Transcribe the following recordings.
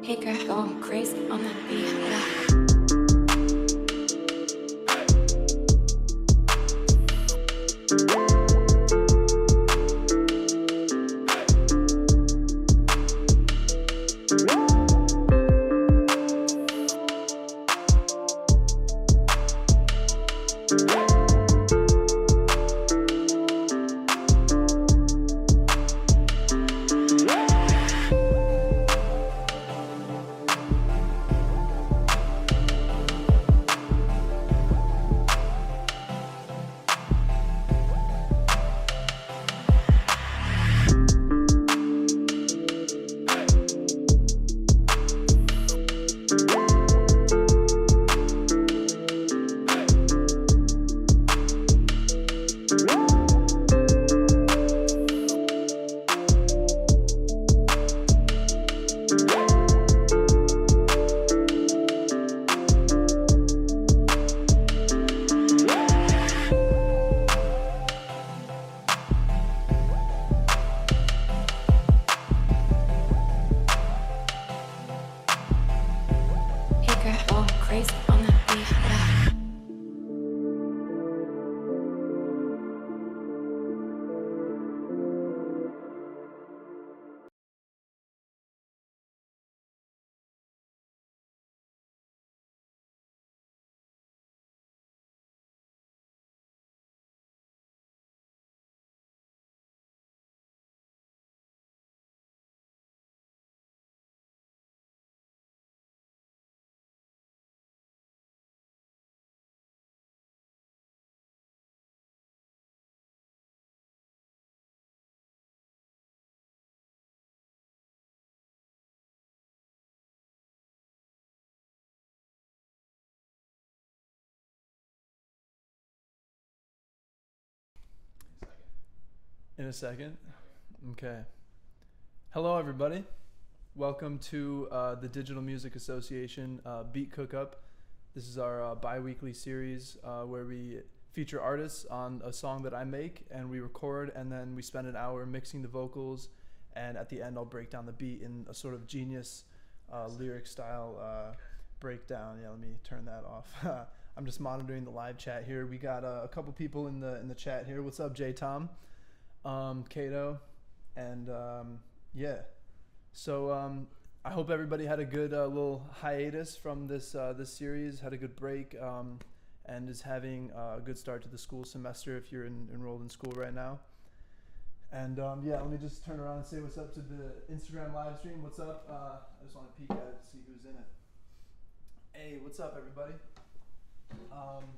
Haeger going crazy on that beat. Crazy on that beat. In a second. Okay. Hello, everybody. Welcome to the Digital Music Association Beat Cookup. This is our bi-weekly series where we feature artists on a song that I make, and we record, and then we spend an hour mixing the vocals, and at the end I'll break down the beat in a sort of genius lyric style breakdown. Yeah, let me turn that off. I'm just monitoring the live chat here. We got a couple people in the chat here. What's up, J Tom? Kato, and yeah, so I hope everybody had a good little hiatus from this series, had a good break, and is having a good start to the school semester if you're enrolled in school right now. And yeah, let me just turn around and say what's up to the Instagram live stream. What's up? I just want to peek at it to see who's in it. Hey, what's up, everybody?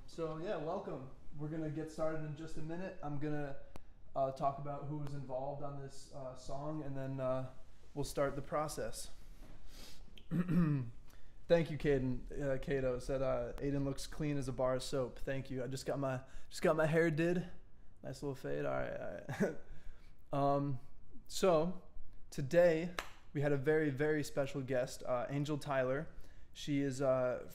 So yeah, welcome. We're gonna get started in just a minute. I'm gonna talk about who was involved on this song, and then we'll start the process. Thank you, Caden. Kato said Aidan looks clean as a bar of soap. Thank you. I just got my hair did. Nice little fade. All right. So today we had a very, very special guest, Angel Tyler. She is,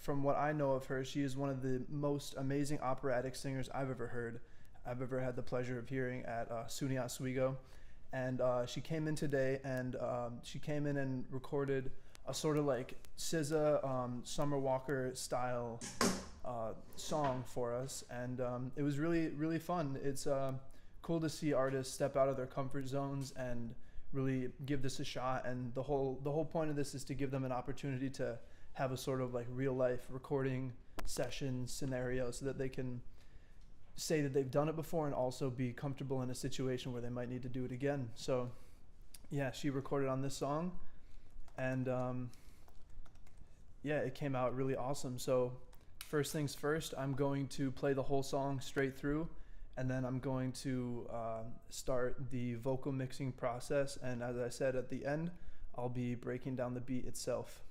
from what I know of her, she is one of the most amazing operatic singers I've ever had the pleasure of hearing at SUNY Oswego. And she came in today, and she came in and recorded a sort of like SZA, Summer Walker style song for us. And it was really, really fun. It's cool to see artists step out of their comfort zones and really give this a shot. And the whole point of this is to give them an opportunity to have a sort of like real life recording session scenario so that they can say that they've done it before and also be comfortable in a situation where they might need to do it again. So yeah, she recorded on this song, and yeah, it came out really awesome. So first things first, I'm going to play the whole song straight through, and then I'm going to start the vocal mixing process, and as I said at the end, I'll be breaking down the beat itself.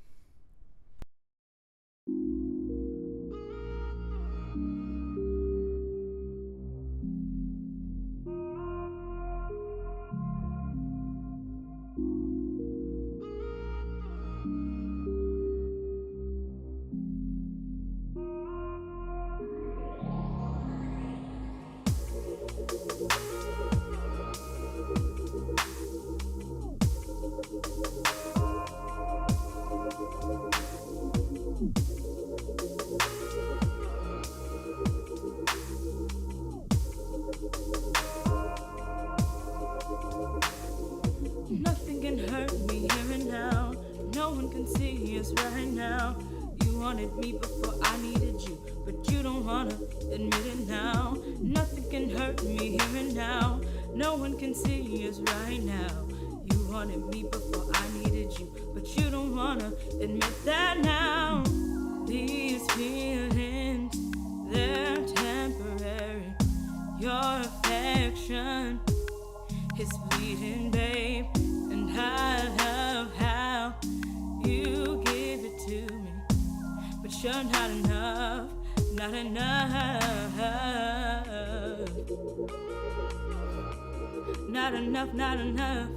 No one can see us right now. You wanted me before I needed you, but you don't wanna admit that now. These feelings, they're temporary. Your affection is fleeting, babe, and I love how you give it to me, but you're not enough, not enough, not enough, not enough.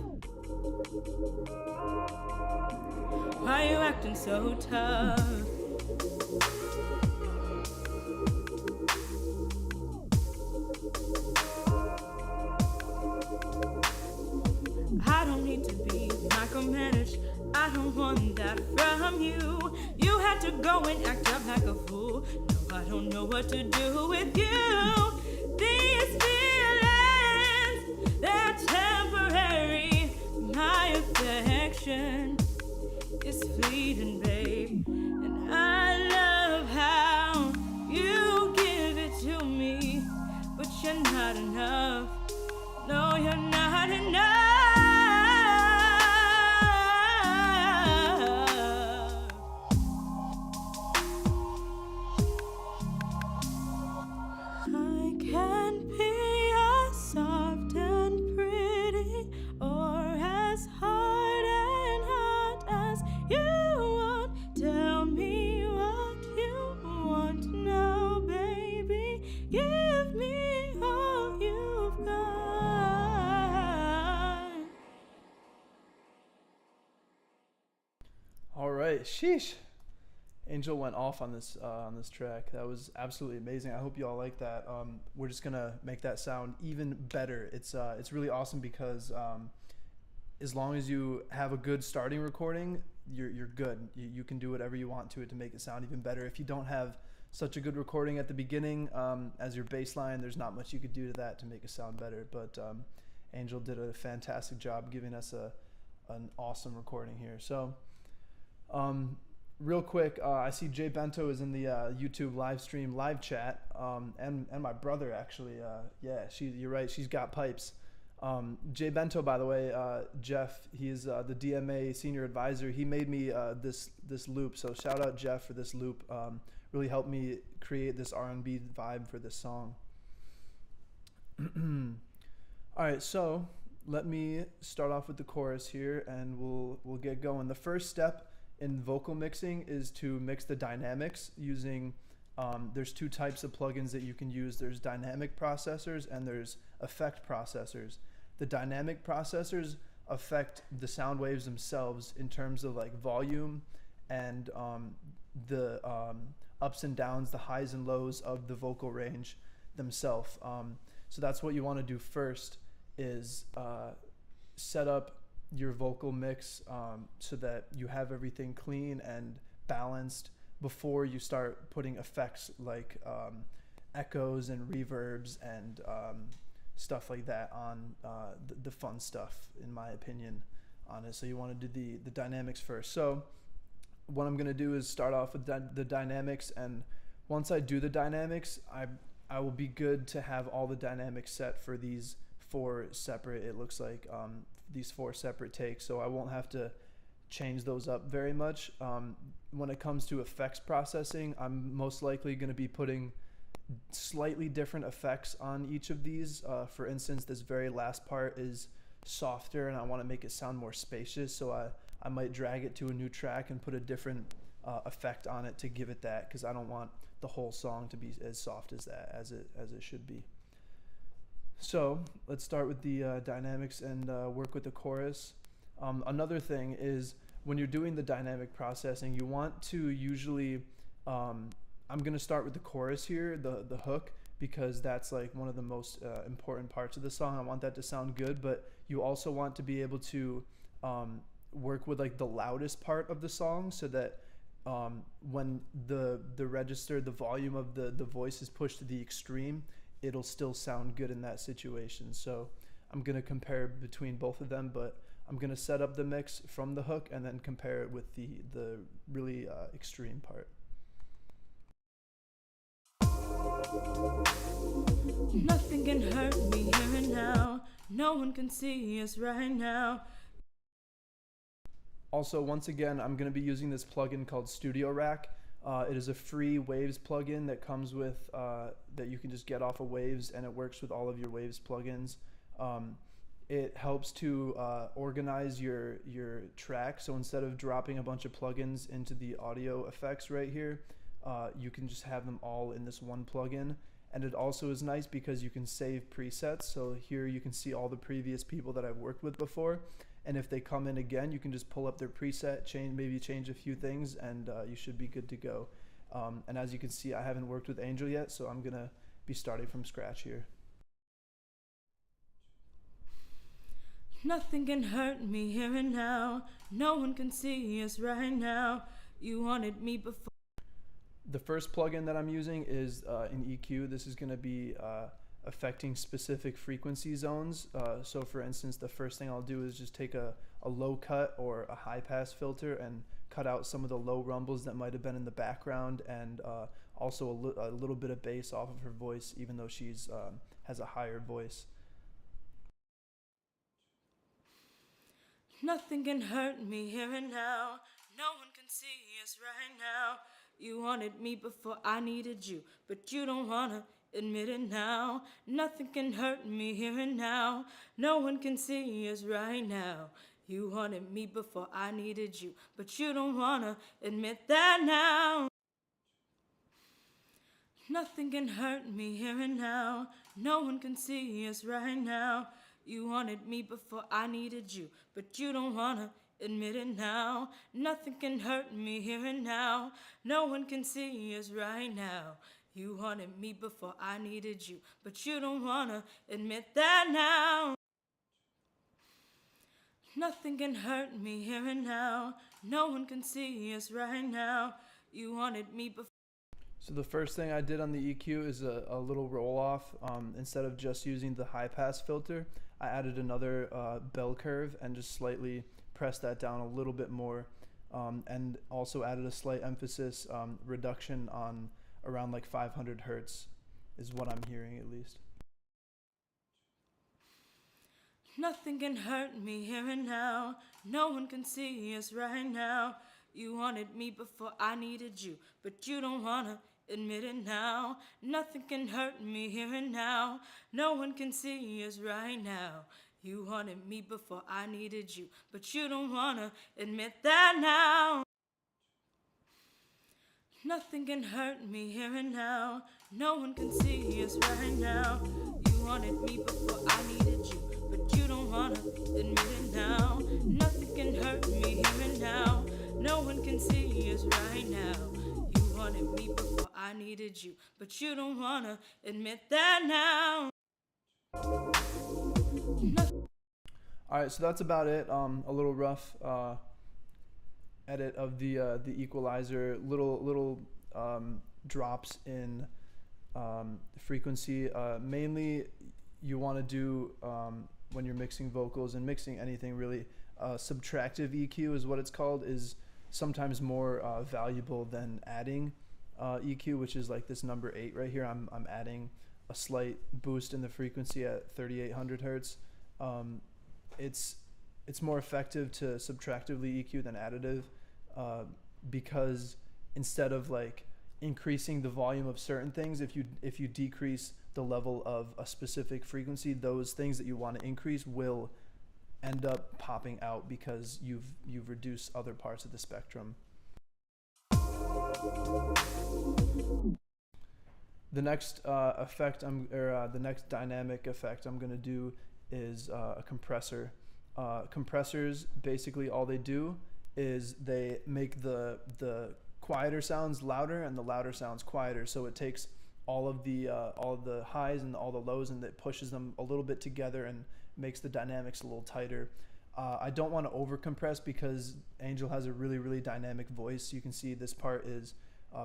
Why you acting so tough? I don't need to be micromanaged. I don't want that from you. You had to go and act up like a fool. No, I don't know what to do with you. These feelings, they're temporary. My affection is fleeting, babe, and I love how you give it to me, but you're not enough. No, you're not enough. I can be as soft and pretty, or as hard and hot as you want. Tell me what you want now, baby. Give me all you've got. All right, sheesh. Angel went off on this track. That was absolutely amazing. I hope you all like that. We're just gonna make that sound even better. It's really awesome because as long as you have a good starting recording, you're good. You can do whatever you want to it to make it sound even better. If you don't have such a good recording at the beginning as your bass line, there's not much you could do to that to make it sound better. But Angel did a fantastic job giving us an awesome recording here. So. Real quick, I see Jay Bento is in the YouTube live stream live chat, and my brother actually. Yeah, you're right. She's got pipes. Jay Bento, by the way, Jeff. He's the DMA senior advisor. He made me this loop. So shout out Jeff for this loop. Really helped me create this R&B vibe for this song. All right, so let me start off with the chorus here, and we'll get going. The first step in vocal mixing is to mix the dynamics using, there's two types of plugins that you can use. There's dynamic processors and there's effect processors. The dynamic processors affect the sound waves themselves in terms of like volume and the ups and downs, the highs and lows of the vocal range themselves. So that's what you want to do first is set up your vocal mix so that you have everything clean and balanced before you start putting effects like echoes and reverbs and stuff like that on the fun stuff, in my opinion, on it. So you want to do the dynamics first. So what I'm going to do is start off with the dynamics, and once I do the dynamics, I will be good to have all the dynamics set for these four separate, it looks like, these four separate takes, so I won't have to change those up very much. When it comes to effects processing, I'm most likely going to be putting slightly different effects on each of these. For instance, this very last part is softer and I want to make it sound more spacious, so I might drag it to a new track and put a different effect on it to give it that, because I don't want the whole song to be as soft as that as it should be. So let's start with the dynamics and work with the chorus. Another thing is when you're doing the dynamic processing, you want to usually, I'm going to start with the chorus here, the hook, because that's like one of the most important parts of the song. I want that to sound good, but you also want to be able to work with like the loudest part of the song so that when the register, the volume of the voice is pushed to the extreme, it'll still sound good in that situation. So I'm going to compare between both of them, but I'm going to set up the mix from the hook and then compare it with the really extreme part. Nothing can hurt me here and now. No one can see us right now. Also, once again, I'm going to be using this plugin called Studio Rack. It is a free Waves plugin that comes with, that you can just get off of Waves, and it works with all of your Waves plugins. It helps to organize your track. So instead of dropping a bunch of plugins into the audio effects right here, you can just have them all in this one plugin. And it also is nice because you can save presets. So here you can see all the previous people that I've worked with before. And if they come in again, you can just pull up their preset, maybe change a few things, and you should be good to go. And as you can see, I haven't worked with Angel yet, so I'm gonna be starting from scratch here. Nothing can hurt me here and now. No one can see us right now. You wanted me before. The first plugin that I'm using is an EQ. This is gonna be affecting specific frequency zones. So for instance, the first thing I'll do is just take a low cut or a high pass filter and cut out some of the low rumbles that might have been in the background, and also a little bit of bass off of her voice, even though she's has a higher voice. Nothing can hurt me here and now. No one can see us right now. You wanted me before I needed you, but you don't wanna admit it now. Nothing can hurt me here and now. No one can see us right now. You wanted me before I needed you, but you don't wanna admit that now. Nothing can hurt me here and now. No one can see us right now. You wanted me before I needed you, but you don't wanna admit it now. Nothing can hurt me here and now. No one can see us right now. You wanted me before I needed you, but you don't wanna admit that now. Nothing can hurt me here and now. No one can see us right now. You wanted me before. So the first thing I did on the EQ is a little roll off. Instead of just using the high pass filter, I added another bell curve and just slightly pressed that down a little bit more, and also added a slight emphasis reduction on around like 500 hertz is what I'm hearing at least. Nothing can hurt me here and now. No one can see us right now. You wanted me before I needed you, but you don't wanna admit it now. Nothing can hurt me here and now. No one can see us right now. You wanted me before I needed you, but you don't wanna admit that now. Nothing can hurt me here and now. No one can see us right now. You wanted me before I needed you, but you don't wanna admit it now. Nothing can hurt me here and now. No one can see us right now. You wanted me before I needed you, but you don't wanna admit that now. All right, so that's about it. A little rough edit of the equalizer. Little drops in frequency. Mainly, you want to do when you're mixing vocals and mixing anything really. Subtractive EQ is what it's called. Is sometimes more valuable than adding EQ, which is like this number 8 right here. I'm adding a slight boost in the frequency at 3800 hertz. It's more effective to subtractively EQ than additive, because instead of like increasing the volume of certain things, if you decrease the level of a specific frequency, those things that you want to increase will end up popping out because you've reduced other parts of the spectrum. The next effect the next dynamic effect I'm going to do is a compressor. Compressors, basically all they do is they make the quieter sounds louder and the louder sounds quieter. So it takes all of the highs and all the lows, and it pushes them a little bit together and makes the dynamics a little tighter. I don't want to over compress because Angel has a really dynamic voice. You can see this part is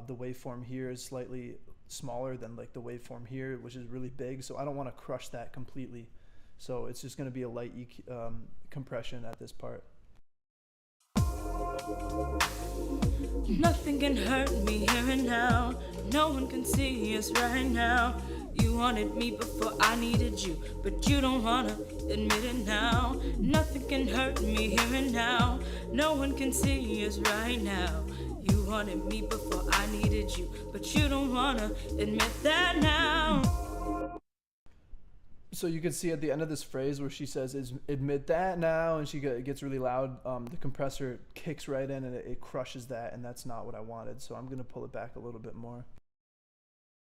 the waveform here is slightly smaller than like the waveform here, which is really big. So I don't want to crush that completely. So it's just going to be a light compression at this part. Nothing can hurt me here and now. No one can see us right now. You wanted me before I needed you, but you don't wanna admit it now. Nothing can hurt me here and now. No one can see us right now. You wanted me before I needed you, but you don't wanna admit that now. So you can see at the end of this phrase where she says, admit that now, and she gets really loud, the compressor kicks right in and it crushes that, and that's not what I wanted. So I'm going to pull it back a little bit more.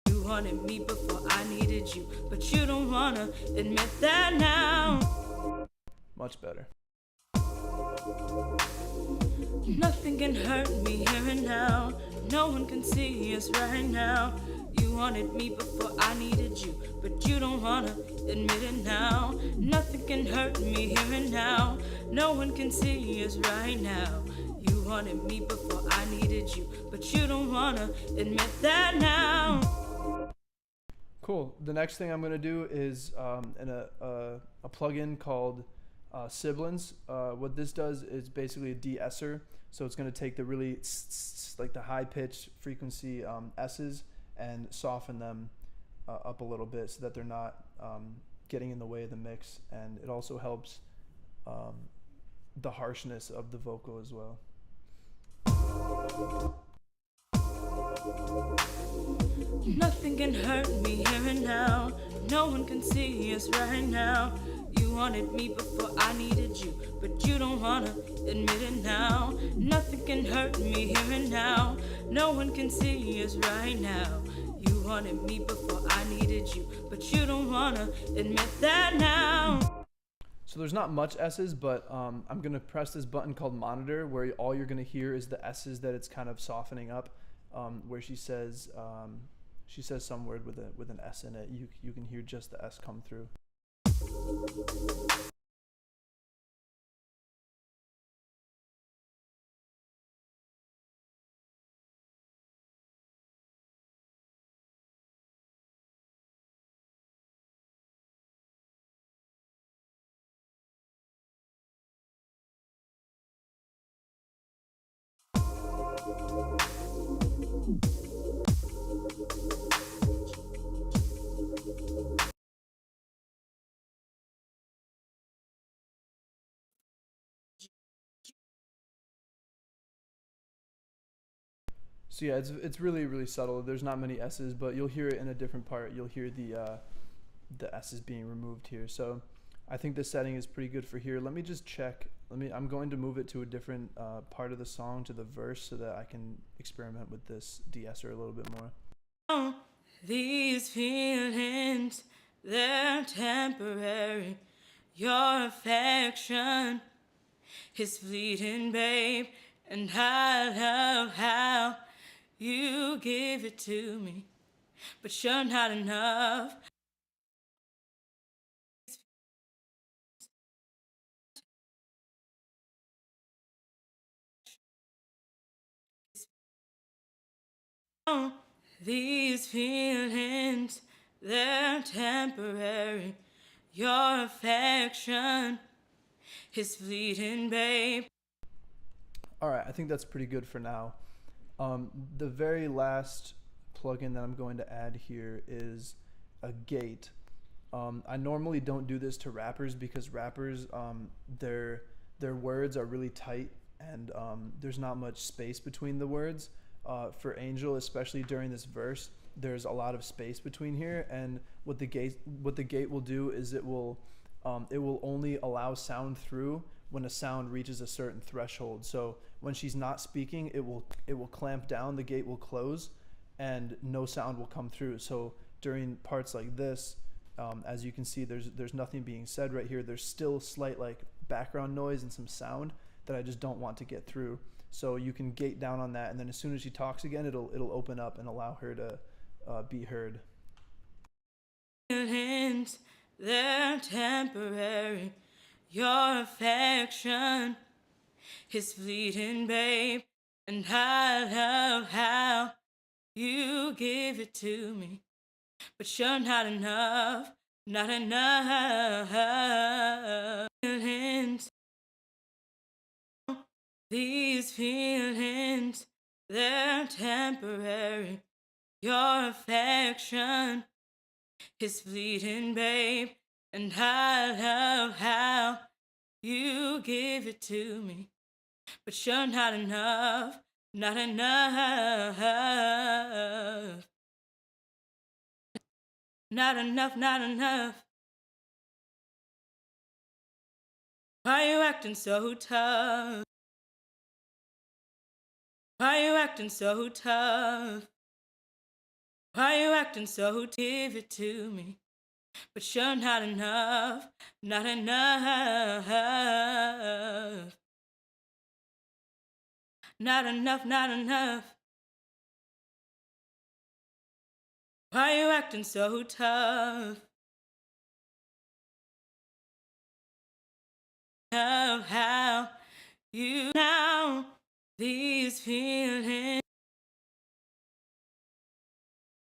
You wanted me before I needed you, but you don't wanna admit that now. Much better. Nothing can hurt me here and now. No one can see us right now. You wanted me before I needed you, but you don't wanna admit it now. Nothing can hurt me here and now. No one can see us right now. You wanted me before I needed you, but you don't wanna admit that now. Cool. The next thing I'm going to do is a plugin called Siblings. What this does is basically a de-esser. So it's going to take the really like the high pitch frequency S's and soften them up a little bit so that they're not getting in the way of the mix. And it also helps the harshness of the vocal as well. Nothing can hurt me here and now. No one can see us right now. You wanted me before I needed you, but you don't wanna admit it now. Nothing can hurt me here and now. No one can see us right now. You wanted me before I needed you, but you don't wanna admit that now. So there's not much S's, but I'm going to press this button called monitor, where all you're going to hear is the S's that it's kind of softening up, where she says some word with an S in it. You can hear just the S come through. So yeah, it's really subtle. There's not many S's, but you'll hear it in a different part. You'll hear the S's being removed here. So I think this setting is pretty good for here. Let me just check. I'm going to move it to a different part of the song, to the verse, so that I can experiment with this de-esser a little bit more. These feelings, they're temporary. Your affection is fleeting, babe, and I love how you give it to me, but you're not enough. These feelings, they're temporary. Your affection is fleeting, babe. All right, I think that's pretty good for now. The very last plugin that I'm going to add here is a gate. I normally don't do this to rappers because rappers, their words are really tight, and there's not much space between the words. For Angel, especially during this verse, there's a lot of space between here, and what the gate will do is it will only allow sound through when a sound reaches a certain threshold. So when she's not speaking, it will clamp down, the gate will close, and no sound will come through. So during parts like this, as you can see, there's nothing being said right here. There's still slight like background noise and some sound that I just don't want to get through. So you can gate down on that, and then as soon as she talks again, it'll open up and allow her to be heard. Feelings, they're temporary. Your affection is fleeting, babe, and I love how you give it to me, but you're not enough, not enough. Feelings, these feelings, they're temporary. Your affection is fleeting, babe. And I love how you give it to me. But you're not enough, not enough. Not enough, not enough. Why you acting so tough? Why you acting so tough? Why you acting so give it to me? But you're not enough, not enough. Not enough, not enough. Why you acting so tough? Of how you now these feelings.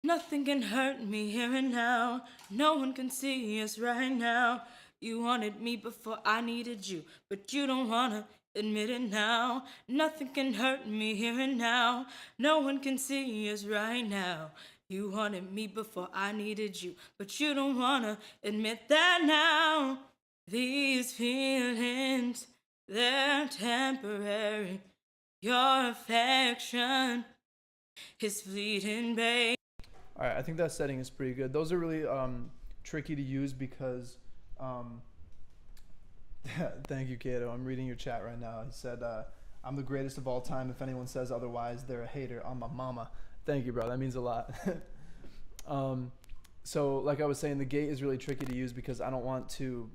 Nothing can hurt me here and now. No one can see us right now. You wanted me before I needed you, but you don't wanna admit it now. Nothing can hurt me here and now. No one can see us right now. You wanted me before I needed you, but you don't wanna admit that now. These feelings, they're temporary. Your affection is fleeting, babe. All right, I think that setting is pretty good. Those are really tricky to use because, thank you, Kato. I'm reading your chat right now. He said, I'm the greatest of all time. If anyone says otherwise, they're a hater on my mama. Thank you, bro. That means a lot. So like I was saying, the gate is really tricky to use because I don't want to,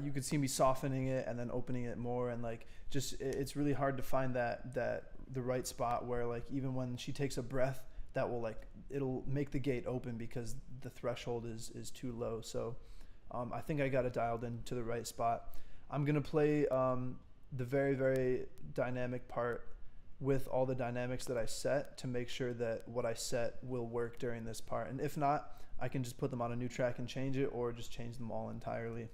you could see me softening it and then opening it more. And like, just, it's really hard to find the right spot where like, even when she takes a breath, that will like, it'll make the gate open because the threshold is too low. So I think I got it dialed into the right spot. I'm gonna play the very, very dynamic part with all the dynamics that I set to make sure that what I set will work during this part. And if not, I can just put them on a new track and change it, or just change them all entirely.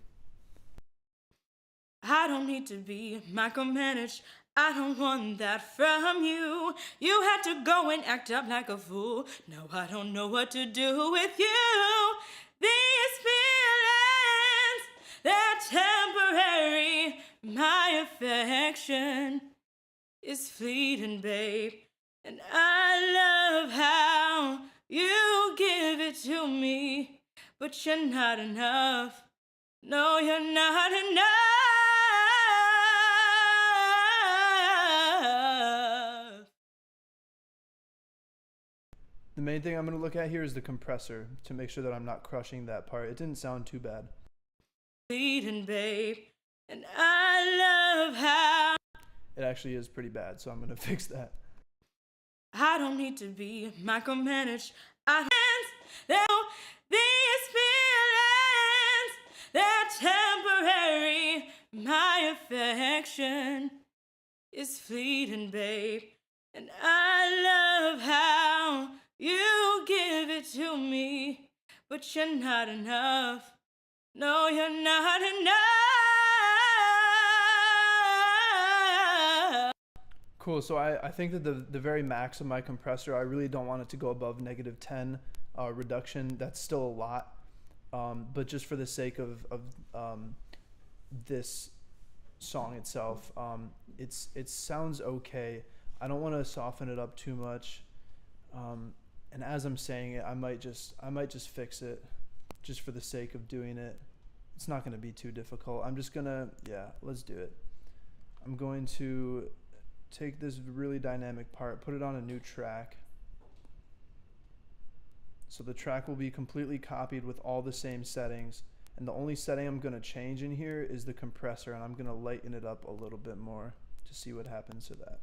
I don't need to be micromanaged. I don't want that from you. You had to go and act up like a fool. Now I don't know what to do with you. These feelings, they're temporary. My affection is fleeting, babe. And I love how you give it to me. But you're not enough. No, you're not enough. The main thing I'm going to look at here is the compressor to make sure that I'm not crushing that part. It didn't sound too bad. Bleeding, babe, and I love how It actually is pretty bad, so I'm going to fix that. I don't need to be micromanaged. These feelings, they're temporary. My affection is fleeting, babe, and I love how you give it to me, but you're not enough. No, you're not enough. Cool, so I think that the very max of my compressor, I really don't want it to go above -10 reduction. That's still a lot, but just for the sake of this song itself, it sounds okay. I don't want to soften it up too much, and as I'm saying it, I might just fix it just for the sake of doing it. It's not going to be too difficult. I'm just gonna, let's do it. I'm going to take this really dynamic part, put it on a new track. So the track will be completely copied with all the same settings, and the only setting I'm going to change in here is the compressor, and I'm going to lighten it up a little bit more to see what happens to that.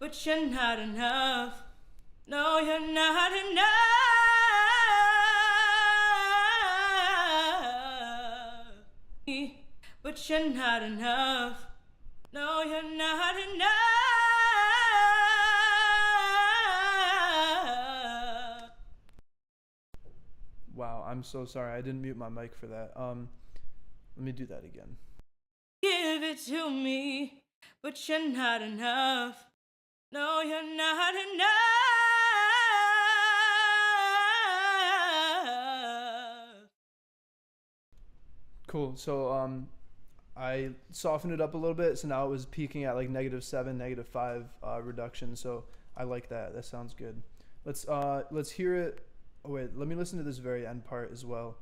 But you're not enough. No, you're not enough. But you're not enough. No, you're not enough. Wow, I'm so sorry. I didn't mute my mic for that. Let me do that again. Give it to me, but you're not enough. No, you're not Cool. So I softened it up a little bit, so now it was peaking at like -7, -5 reduction. So I like that. That sounds good. Let's hear it. Oh wait, let me listen to this very end part as well,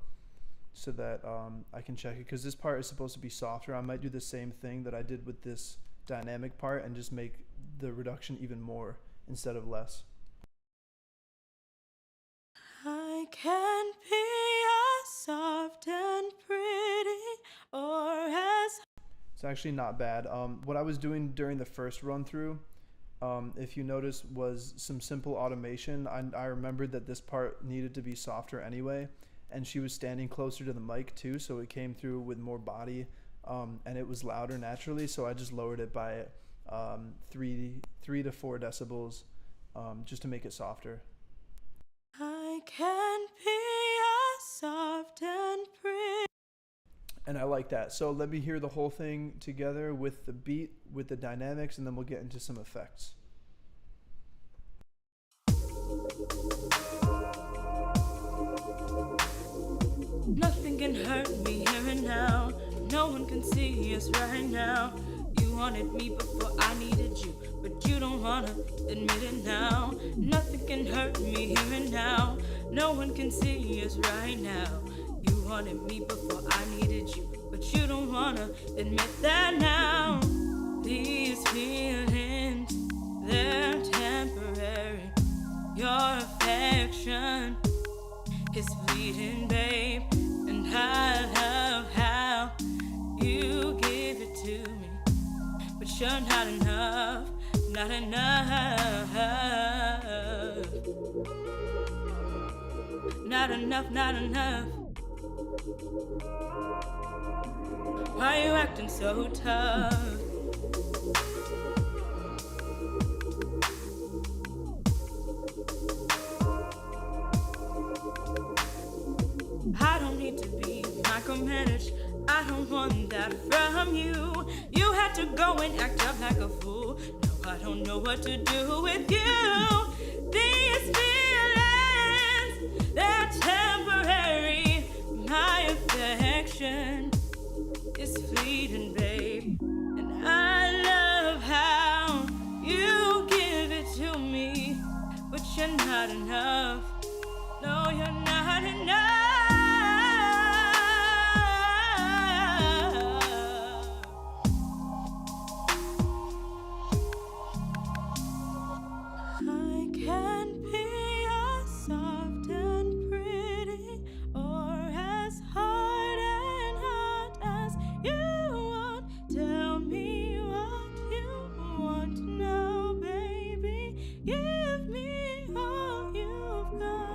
so that I can check it, because this part is supposed to be softer. I might do the same thing that I did with this dynamic part and just make the reduction even more instead of less. I can be as soft and pretty, or as It's actually not bad. What I was doing during the first run through, if you notice, was some simple automation. I remembered that this part needed to be softer anyway, and she was standing closer to the mic too, so it came through with more body, and it was louder naturally, so I just lowered it by 3 to 4 decibels, just to make it softer. I can be as soft and pretty. And I like that. So let me hear the whole thing together with the beat, with the dynamics, and then we'll get into some effects. Nothing can hurt me here and now. No one can see us right now. You wanted me before I needed you, but you don't wanna admit it now. Nothing can hurt me here and now. No one can see us right now. You wanted me before I needed you, but you don't wanna admit that now. These feelings, they're temporary. Your affection is fleeting, babe, and I love how you give it to me, but you're not enough, not enough, not enough, not enough. Why you acting so tough? I don't need to be micromanaged. I don't want that from you. You had to go and act up like a fool. Now I don't know what to do with you. These feelings, they're temporary. My affection is fleeting, babe, and I love how you give it to me, but you're not enough. No, you're not enough. I can be as soft and pretty, or as hard and hot as you want. Tell me what you want now, baby. Give me all you've got.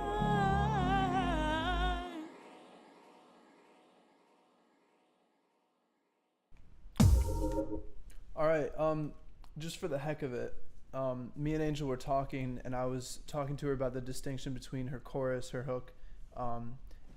All right. Just for the heck of it, me and Angel were talking, and I was talking to her about the distinction between her chorus, her hook,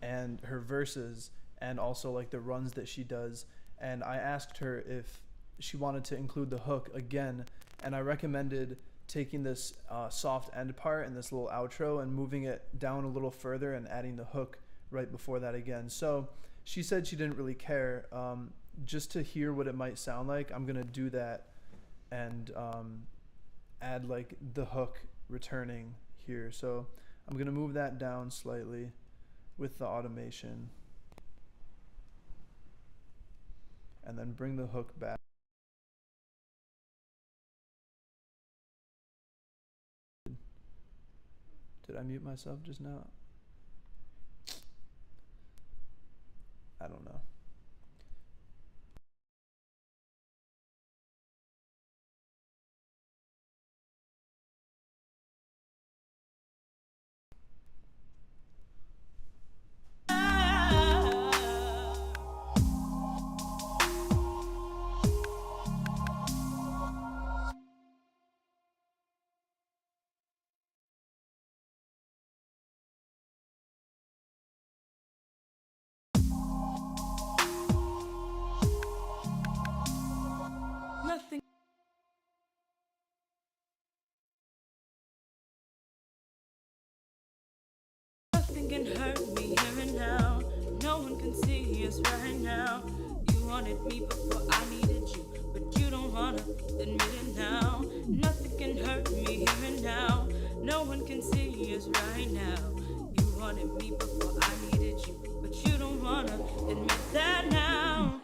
and her verses, and also like the runs that she does. And I asked her if she wanted to include the hook again, and I recommended taking this soft end part and this little outro and moving it down a little further and adding the hook right before that again. So she said she didn't really care. Just to hear what it might sound like, I'm gonna do that and add like the hook returning here. So I'm gonna move that down slightly with the automation, and then bring the hook back. Did I mute myself just now? I don't know. Nothing. Nothing can hurt me here and now. No one can see us right now. You wanted me before I needed you, but you don't wanna admit it now. Nothing can hurt me here and now. No one can see us right now. You wanted me before I needed you, but you don't wanna admit that now.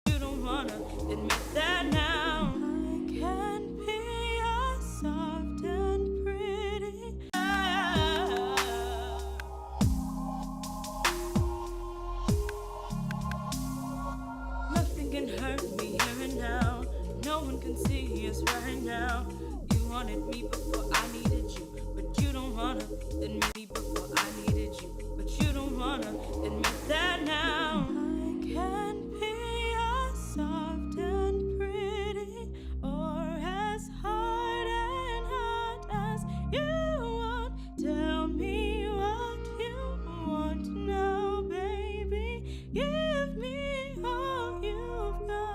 You don't wanna admit that now. I can be a soft and pretty. Nothing can hurt me here and now. No one can see us right now. You wanted me before I needed you, but you don't wanna admit me before I needed you, but you don't wanna admit that now. I can be as soft and pretty, or as hard and hot as you want. Tell me what you want now, baby. Give me all you've got.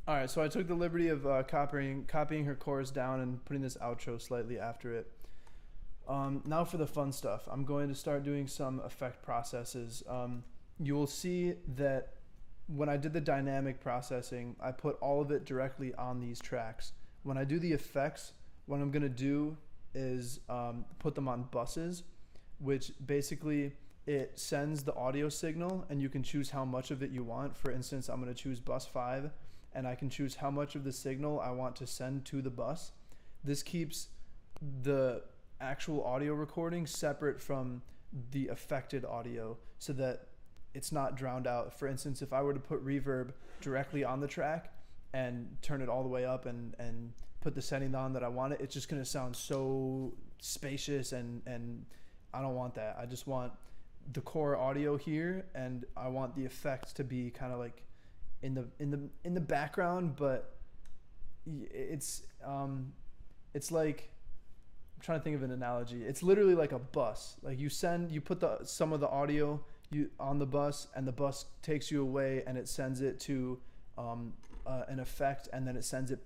All right, so I took the liberty of copying her chorus down and putting this outro slightly after it. Now for the fun stuff. I'm going to start doing some effect processes. You will see that when I did the dynamic processing, I put all of it directly on these tracks. When I do the effects, what I'm going to do is put them on buses, which basically it sends the audio signal and you can choose how much of it you want. For instance, I'm going to choose bus 5 and I can choose how much of the signal I want to send to the bus. This keeps the actual audio recording separate from the affected audio so that it's not drowned out. For instance, if I were to put reverb directly on the track and turn it all the way up and put the setting on that I want it's just gonna sound so spacious and I don't want that. I just want the core audio here and I want the effects to be kind of like in the background, but it's like, I'm trying to think of an analogy. It's literally like a bus. Like you put some of the audio on the bus and the bus takes you away and it sends it to an effect and then it sends it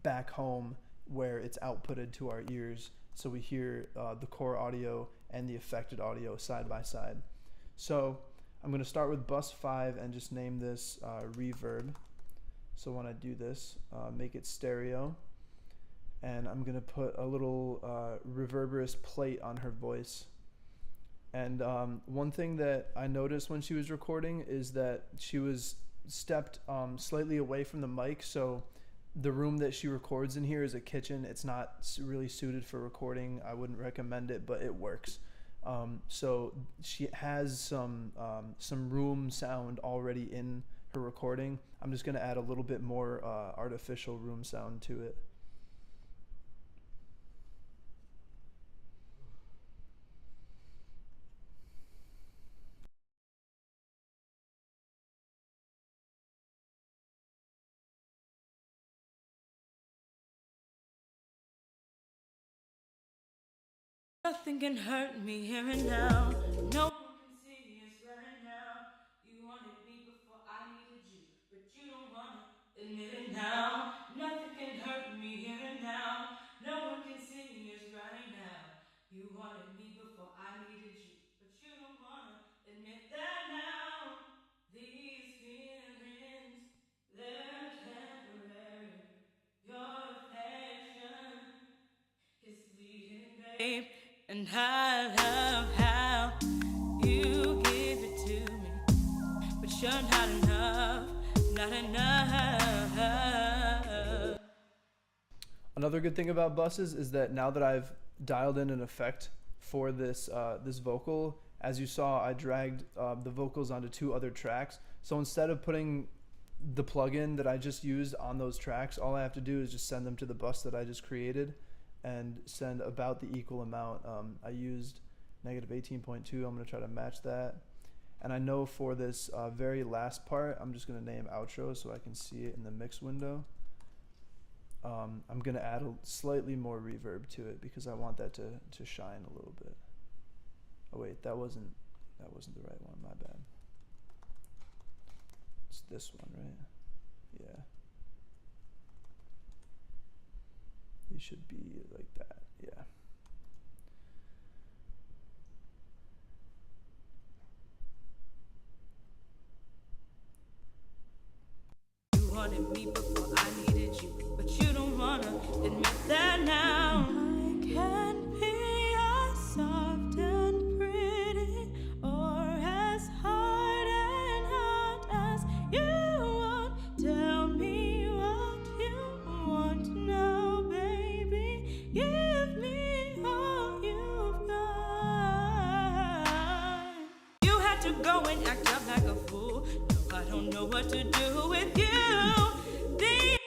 back home where it's outputted to our ears. So we hear the core audio and the affected audio side by side. So I'm going to start with bus 5 and just name this reverb. So when I do this, make it stereo. And I'm going to put a little reverberous plate on her voice. And one thing that I noticed when she was recording is that she was stepped slightly away from the mic. So the room that she records in here is a kitchen. It's not really suited for recording. I wouldn't recommend it, but it works. So she has some room sound already in her recording. I'm just going to add a little bit more artificial room sound to it. Nothing can hurt me here and now. No one can see us right now. You wanted me before I needed you, but you don't wanna admit it now. Nothing can hurt me here and now. No one can see us right now. You wanted me before I needed you, but you don't wanna admit that now. These feelings, they're temporary. Your affection is fleeting, babe. And I love how you give it to me, but you're not enough, not enough. Another good thing about buses is that now that I've dialed in an effect for this this vocal, as you saw, I dragged the vocals onto 2 other tracks. So instead of putting the plugin that I just used on those tracks, all I have to do is just send them to the bus that I just created and send about the equal amount. I used negative 18.2. I'm going to try to match that. And I know for this very last part, I'm just going to name outro so I can see it in the mix window. I'm going to add a slightly more reverb to it because I want that to shine a little bit. Oh wait, that wasn't the right one, my bad. It's this one, right? Yeah. It should be like that, yeah. You wanted me before I needed you, but you don't wanna admit that now. I can be as soft and pretty, or as hard and hot as you want. Tell me what you want now, baby. Give me all you've got. You had to go and act up like a fool. No, I don't know what to do with you. These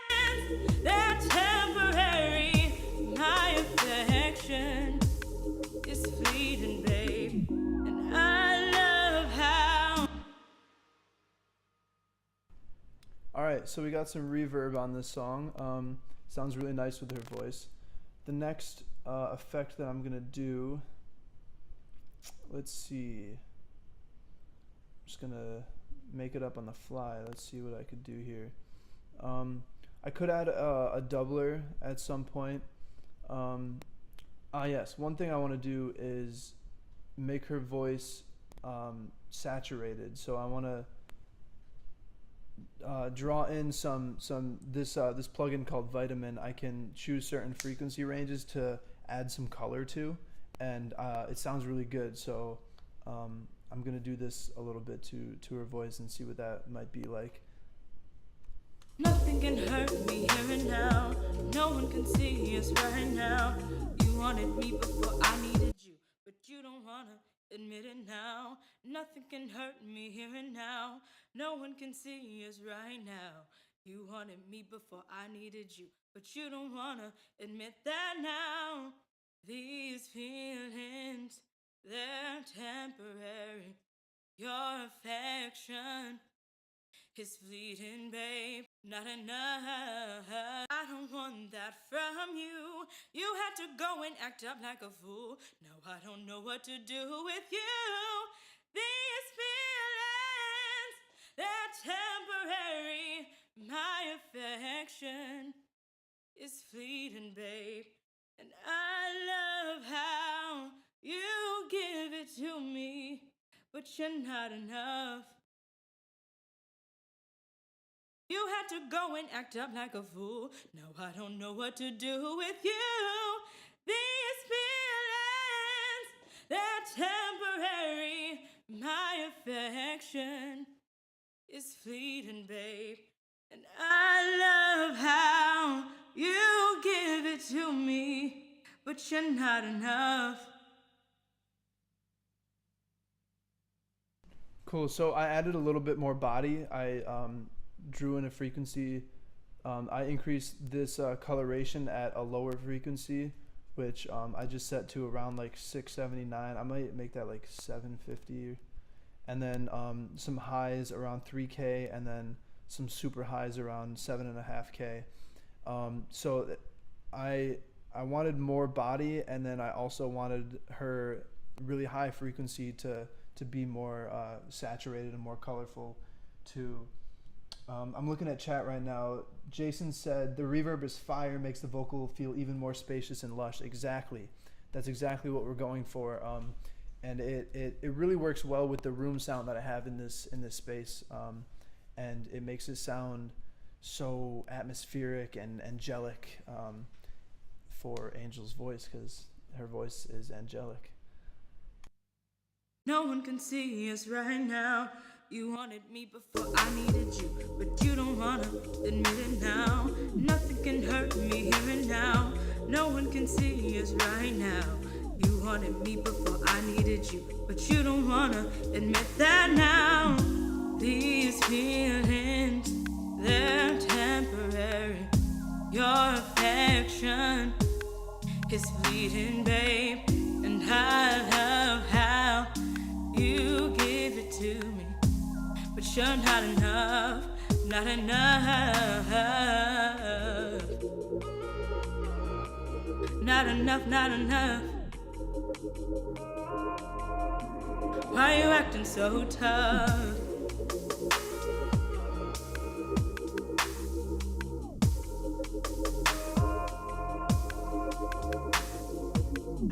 feelings, they're temporary. My affection is fleeting, babe. And I love how. All right, so we got some reverb on this song. Sounds really nice with her voice. The next effect that I'm gonna do, let's see. I'm just gonna make it up on the fly. Let's see what I could do here. I could add a doubler at some point. Yes, one thing I want to do is make her voice saturated. So I want to draw in this plugin called Vitamin. I can choose certain frequency ranges to add some color to, and it sounds really good. So I'm gonna do this a little bit to her voice and see what that might be like. Nothing can hurt me here and now. No one can see us right now. You wanted me before I needed you, but you don't wanna admit it now. Nothing can hurt me here and now. No one can see us right now. You wanted me before I needed you, but you don't wanna admit that now. These feelings, they're temporary. Your affection is fleeting, babe. Not enough. I don't want that from you. You had to go and act up like a fool. Now I don't know what to do with you. These feelings, they're temporary. My affection is fleeting, babe. And I love how you give it to me, but you're not enough. You had to go and act up like a fool. Now I don't know what to do with you. These feelings, they're temporary. My affection is fleeting, babe. And I love how you give it to me, but you're not enough. Cool. So I added a little bit more body. I drew in a frequency. I increased this coloration at a lower frequency, which I just set to around like 679. I might make that like 750, and then some highs around 3K, and then some super highs around 7.5K. So I wanted more body, and then I also wanted her really high frequency to be more saturated and more colorful too. I'm looking at chat right now. Jason said the reverb is fire, makes the vocal feel even more spacious and lush. Exactly. That's exactly what we're going for. And it really works well with the room sound that I have in this space. And it makes it sound so atmospheric and angelic for Angel's voice, because her voice is angelic. No one can see us right now. You wanted me before I needed you, but you don't wanna admit it now. Nothing can hurt me here and now. No one can see us right now. You wanted me before I needed you, but you don't wanna admit that now. These feelings, they're temporary. Your affection is fleeting, babe. And I love how you give it to me. But you're not enough, not enough. Not enough, not enough. Why are you acting so tough?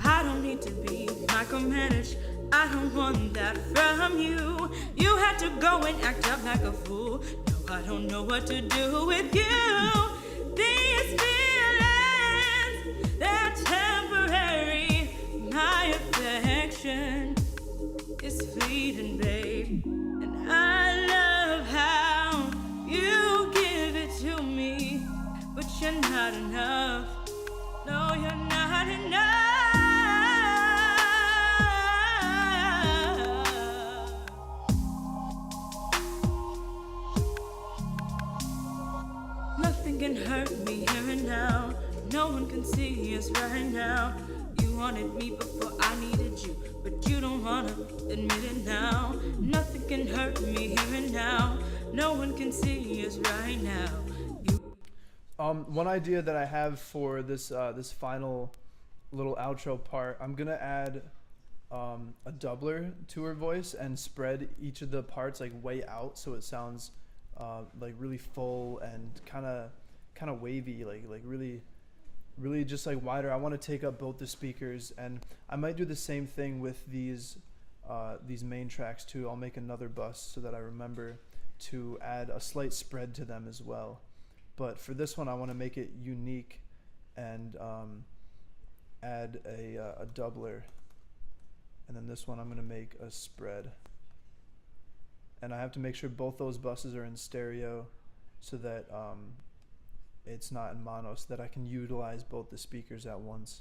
I don't need to be micromanaged. I don't want that from you. You had to go and act up like a fool. No, I don't know what to do with you. These feelings, they're temporary. My affection is fleeting, babe. And I love how you give it to me. But you're not enough. No, you're not enough. Nothing can hurt me here and now. No one can see us right now. You wanted me before I needed you, but you don't wanna admit it now. Nothing can hurt me here and now. No one can see us right now. One idea that I have for this this final little outro part, I'm gonna add a doubler to her voice and spread each of the parts like way out, so it sounds like really full and kind of wavy, like really just like wider. I want to take up both the speakers, and I might do the same thing with these main tracks too. I'll make another bus so that I remember to add a slight spread to them as well. But for this one, I want to make it unique and add a doubler. And then this one, I'm going to make a spread. And I have to make sure both those buses are in stereo so that it's not in mono, so that I can utilize both the speakers at once.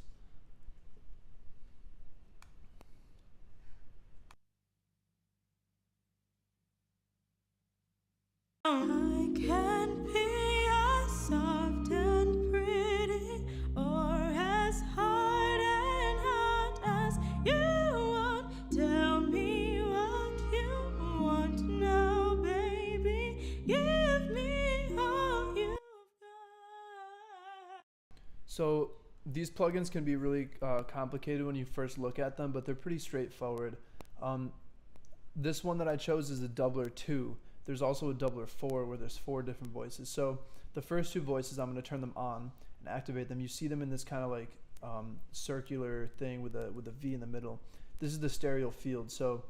I can be as soft and pretty, or as hard and hot as you want. Tell me what you want now, baby. Give me all you've got. So these plugins can be really complicated when you first look at them, but they're pretty straightforward. This one that I chose is a doubler 2. There's also a doubler 4 where there's 4 different voices. So the first 2 voices, I'm going to turn them on and activate them. You see them in this kind of like circular thing with a V in the middle. This is the stereo field. So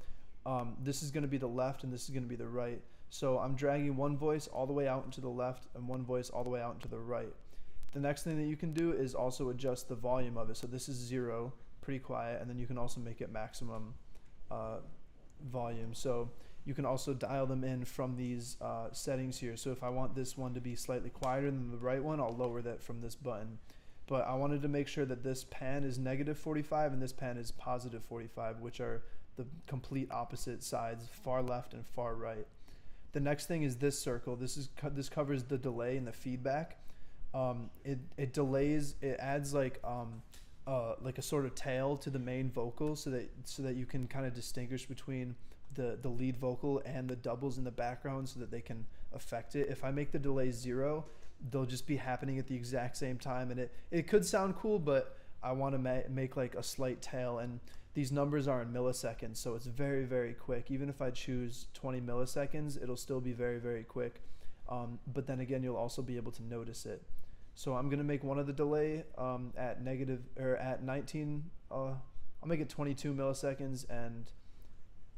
this is going to be the left and this is going to be the right. So I'm dragging one voice all the way out into the left and one voice all the way out into the right. The next thing that you can do is also adjust the volume of it. So this is 0, pretty quiet, and then you can also make it maximum volume. So you can also dial them in from these settings here. So if I want this one to be slightly quieter than the right one, I'll lower that from this button. But I wanted to make sure that this pan is -45 and this pan is +45, which are the complete opposite sides, far left and far right. The next thing is this circle. This covers the delay and the feedback. It delays. It adds like a sort of tail to the main vocal, so that you can kind of distinguish between the lead vocal and the doubles in the background, so that they can affect it. If I make the delay 0, they'll just be happening at the exact same time, and it could sound cool, but I want to make like a slight tail, and these numbers are in milliseconds, so it's very, very quick. Even if I choose 20 milliseconds, it'll still be very, very quick. But then again, you'll also be able to notice it. So I'm gonna make one of the delay at 19. I'll make it 22 milliseconds and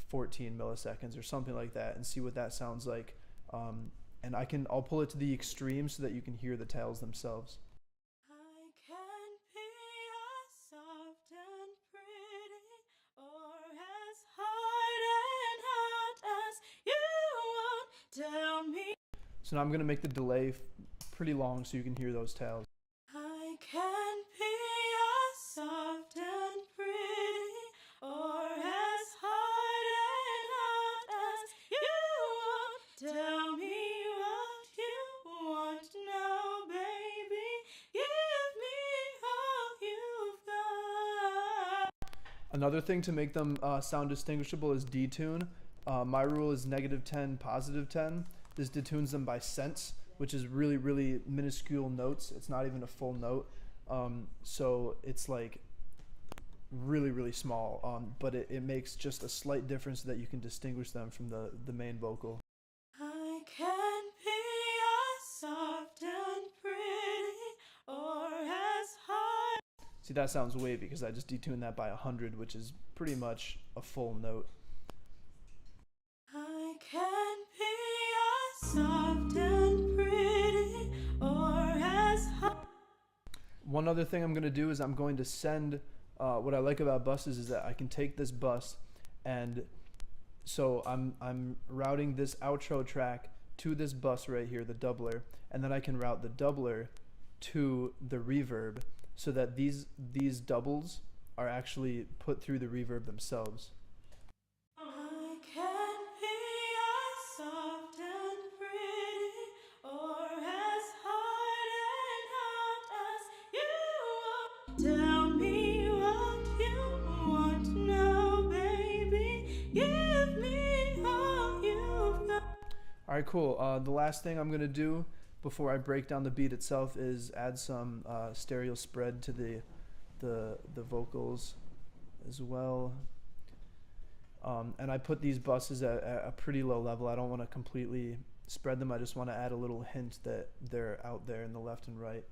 14 milliseconds or something like that, and see what that sounds like. And I'll pull it to the extreme so that you can hear the tails themselves. I can be as soft and pretty, or as hard and hot as you want. Tell me. So now I'm gonna make the delay pretty long so you can hear those tails. I can be as soft and pretty, or as hard and hot as you want. Another thing to make them sound distinguishable is detune. My rule is -10, +10. This detunes them by cents, which is really, really minuscule notes. It's not even a full note. So it's like really, really small. But it makes just a slight difference so that you can distinguish them from the main vocal. I can be as soft and pretty or as hard. See, that sounds wavy because I just detuned that by 100, which is pretty much a full note. I can be as soft and pretty or as hard. One other thing I'm going to do is I'm going to send, what I like about buses is that I can take this bus, and so I'm routing this outro track to this bus right here, the doubler, and then I can route the doubler to the reverb so that these doubles are actually put through the reverb themselves. I can be as soft and pretty or as hard and hot as you want. Tell me what you want now, baby. Give me all you've got. All right, cool. The last thing I'm going to do before I break down the beat itself is add some stereo spread to the vocals as well. And I put these buses at a pretty low level. I don't want to completely spread them. I just want to add a little hint that they're out there in the left and right.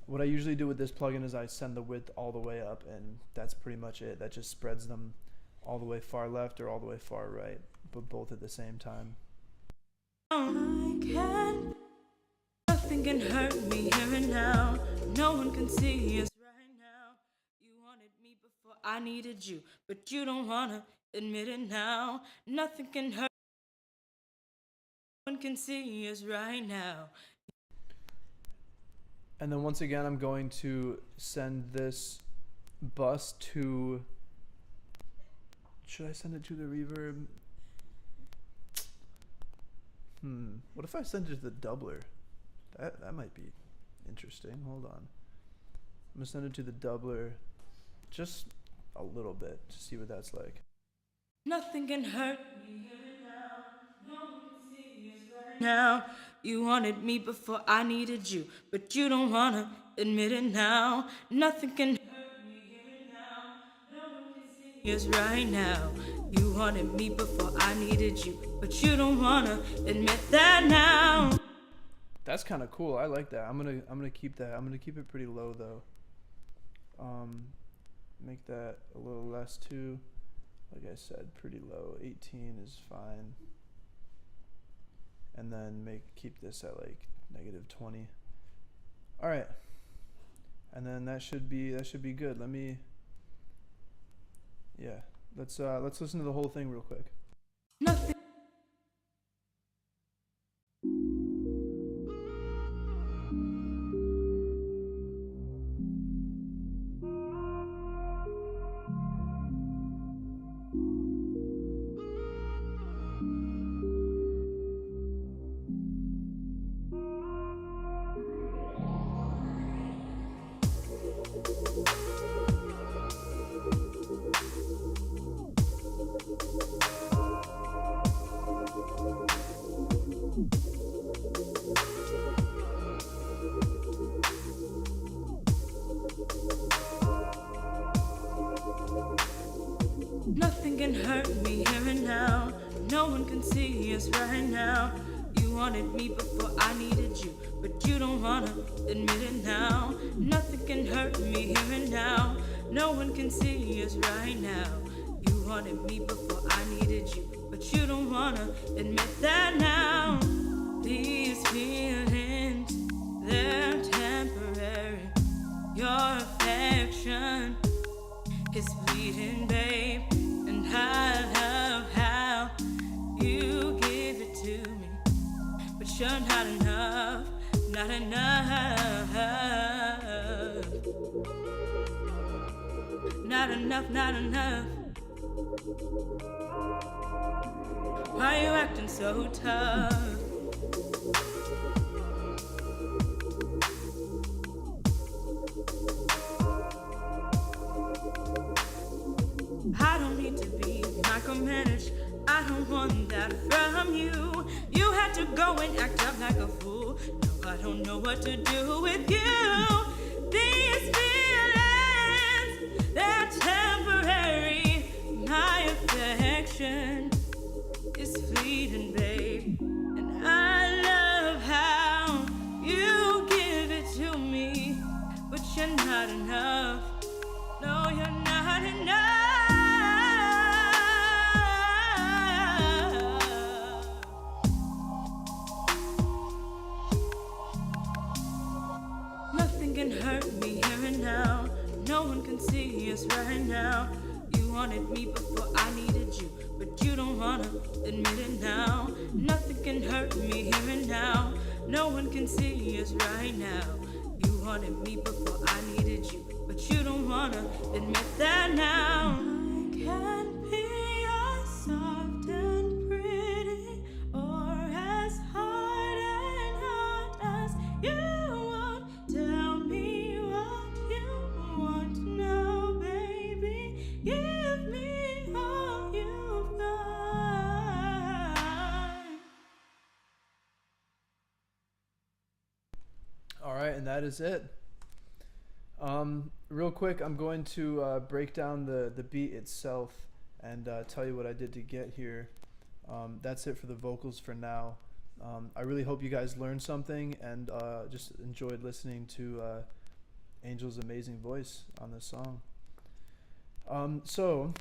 What I usually do with this plugin is I send the width all the way up, and that's pretty much it. That just spreads them all the way far left or all the way far right, but both at the same time. I can. Nothing can hurt me here and now. No one can see us right now. You wanted me before I needed you, but you don't wanna admit it now. Nothing can hurt. No one can see us right now. And then once again, I'm going to send this bus to, should I send it to the reverb? What if I send it to the doubler? That might be interesting. Hold on. I'm gonna send it to the doubler just a little bit to see what that's like. Nothing can hurt me here and now. No one can see us right now. You wanted me before I needed you, but you don't wanna admit it now. Nothing can hurt me here and now. No one can see us right now. You wanted me before I needed you, but you don't wanna admit that now. That's kind of cool. I like that. I'm gonna keep that. I'm gonna keep it pretty low though. Make that a little less too. Like I said, pretty low. 18 is fine. And then keep this at like -20. All right. And then that should be good. Let's listen to the whole thing real quick. Nothing. Nothing can hurt me here and now. No one can see us right now. You wanted me before I needed you, but you don't wanna admit it now. Nothing can hurt me here and now. No one can see us right now. You wanted me before I needed you, but you don't wanna admit that now. These feelings, they're temporary. Your affection is fleeting, babe, and I love how you give it to me, but you're not enough, not enough, not enough, not enough. Why are you acting so tough? a fool. No, I don't know what to do with you. These feelings, they're temporary. My affection is fleeting, babe. And I love how you give it to me. But you're not enough. No, you're not enough. Nothing can hurt me here and now. No one can see us right now. You wanted me before I needed you, but you don't wanna admit it now. Nothing can hurt me here and now. No one can see us right now. You wanted me before I needed you, but you don't wanna admit that now. I can be as soft and pretty, or as hard and hot as you want. Tell me what you want now, baby. Give me all you've got. All right, and that is it. Real quick, I'm going to break down the beat itself and tell you what I did to get here. That's it for the vocals for now. I really hope you guys learned something and just enjoyed listening to Angel's amazing voice on this song. So,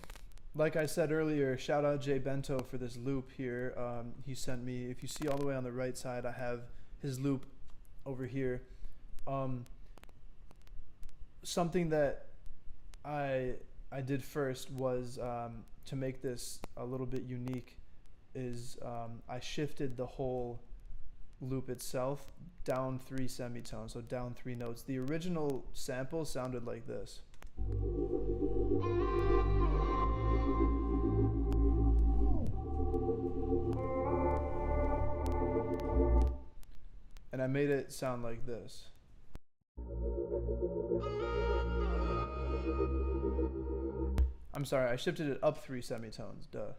like I said earlier, shout out Jay Bento for this loop here. He sent me, if you see all the way on the right side, I have his loop over here. Something that I did first was to make this a little bit unique is I shifted the whole loop itself down 3 semitones, so down 3 notes. The original sample sounded like this. And I made it sound like this. I'm sorry, I shifted it up 3 semitones, duh.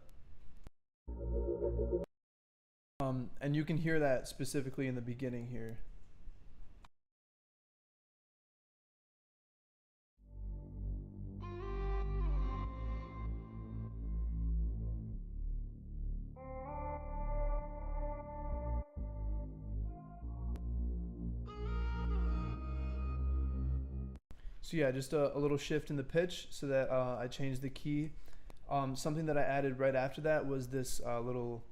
And you can hear that specifically in the beginning here. So yeah, just a little shift in the pitch so that I changed the key. Something that I added right after that was this little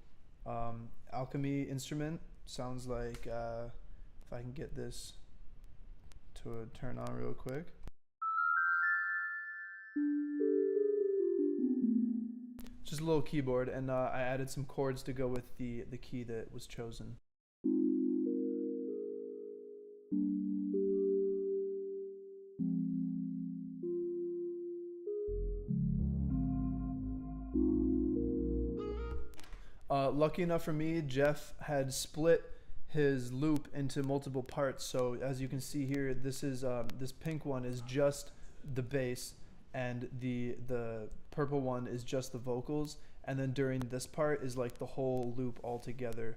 alchemy instrument. Sounds like, if I can get this to turn on real quick. Just a little keyboard, and I added some chords to go with the key that was chosen. Lucky enough for me, Jeff had split his loop into multiple parts. So as you can see here, this is this pink one is just the bass, and the purple one is just the vocals. And then during this part is like the whole loop all together.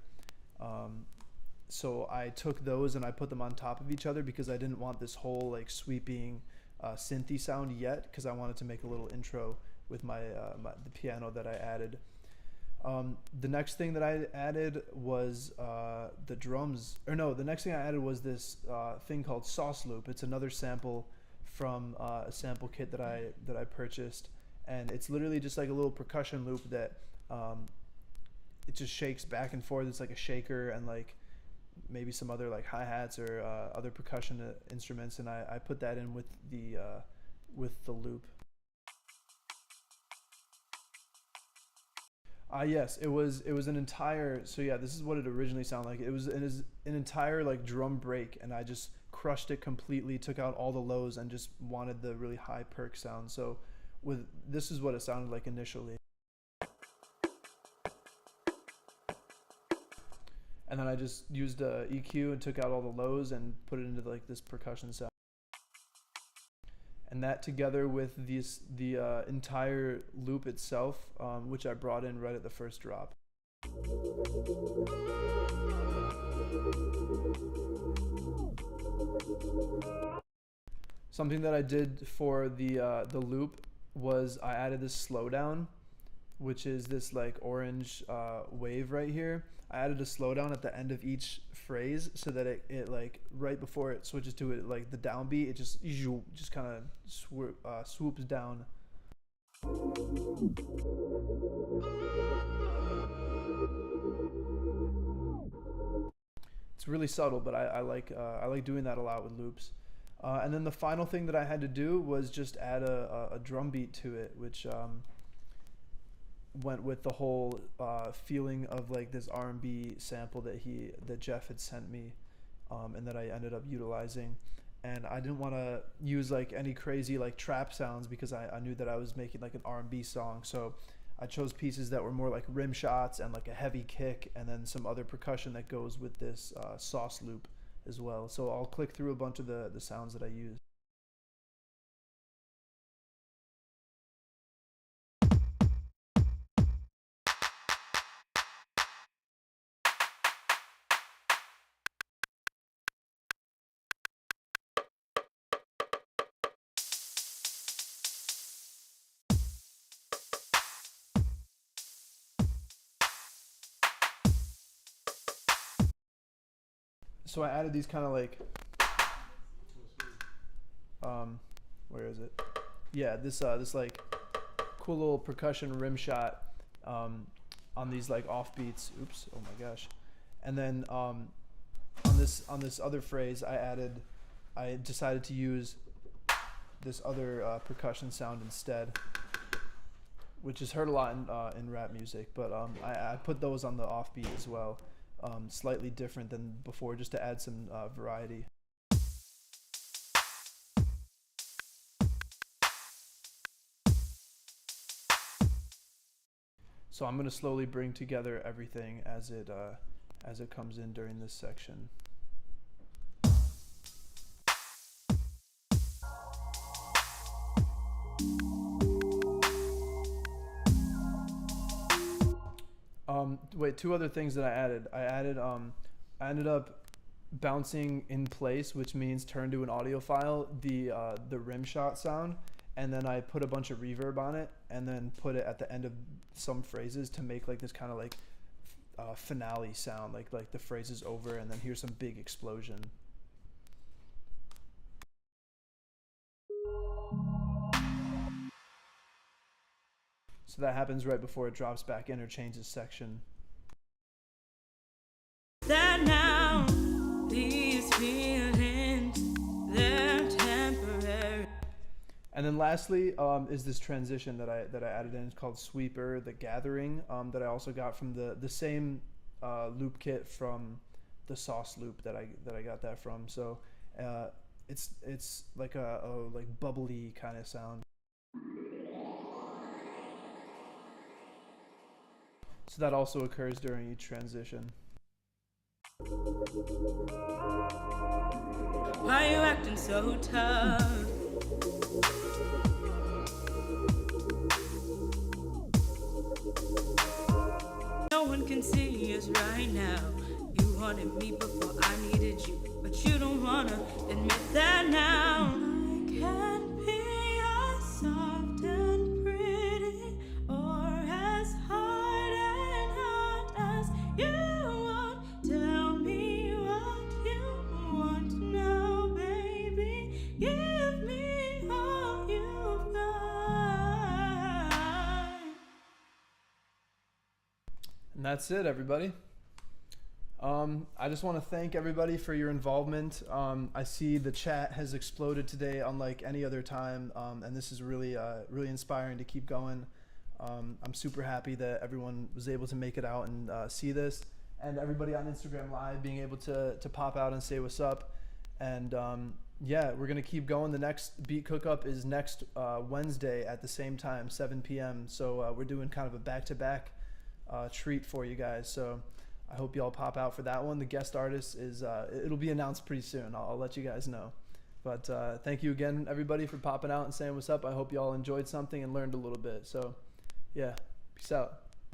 So I took those and I put them on top of each other because I didn't want this whole like sweeping synthy sound yet, because I wanted to make a little intro with my, the piano that I added. The next thing that I added was the drums, or no, the next thing I added was this thing called Sauce Loop. It's another sample from a sample kit that I purchased, and it's literally just like a little percussion loop that it just shakes back and forth. It's like a shaker and like maybe some other like hi-hats or other percussion instruments, and I put that in with the loop. Yes, it was an entire, so yeah, this is what it originally sounded like. It was an entire like drum break, and I just crushed it completely, took out all the lows, and just wanted the really high perk sound. So this is what it sounded like initially. And then I just used a EQ and took out all the lows and put it into like this percussion sound. And that together with the entire loop itself, which I brought in right at the first drop. Something that I did for the loop was I added this slowdown, which is this like orange wave right here. I added a slowdown at the end of each phrase so that it like right before it switches to it like the downbeat, it just kind of swoops down. It's really subtle, but I like doing that a lot with loops. And then the final thing that I had to do was just add a drum beat to it, which went with the whole feeling of like this R&B sample that Jeff had sent me, and that I ended up utilizing. And I didn't want to use like any crazy like trap sounds because I knew that I was making like an R&B song. So I chose pieces that were more like rim shots and like a heavy kick, and then some other percussion that goes with this sauce loop as well. So I'll click through a bunch of the sounds that I use. So I added these kind of like, where is it? Yeah, this like cool little percussion rim shot on these like off beats. Oops, oh my gosh. And then on this other phrase, I decided to use this other percussion sound instead, which is heard a lot in rap music, but I put those on the offbeat as well. Slightly different than before, just to add some variety. So I'm going to slowly bring together everything as it comes in during this section. Wait, two other things that I added. I ended up bouncing in place, which means turn to an audio file, the rim shot sound, and then I put a bunch of reverb on it, and then put it at the end of some phrases to make like this kind of like finale sound, like the phrase is over, and then here's some big explosion. So that happens right before it drops back in or changes section. That now these feelings, they're temporary. And then lastly is this transition that I added in. It's called Sweeper, the Gathering, that I also got from the same loop kit from the sauce loop that I got that from. So it's like a like bubbly kind of sound. So that also occurs during each transition. Why you acting so tough? No one can see us right now. You wanted me before I needed you, but you don't wanna admit that now. I can't be as soft and pretty or as hard as you want. Tell me what you want now, baby. Give me all you've got. And that's it, everybody. I just want to thank everybody for your involvement. I see the chat has exploded today unlike any other time, and this is really really inspiring to keep going. I'm super happy that everyone was able to make it out and see this, and everybody on Instagram Live being able to pop out and say what's up. And yeah, we're going to keep going. The next Beat Cookup is next Wednesday at the same time, 7 p.m. So we're doing kind of a back-to-back treat for you guys. So I hope y'all pop out for that one. The guest artist is, it'll be announced pretty soon. I'll let you guys know. But thank you again, everybody, for popping out and saying what's up. I hope y'all enjoyed something and learned a little bit. So yeah, peace out.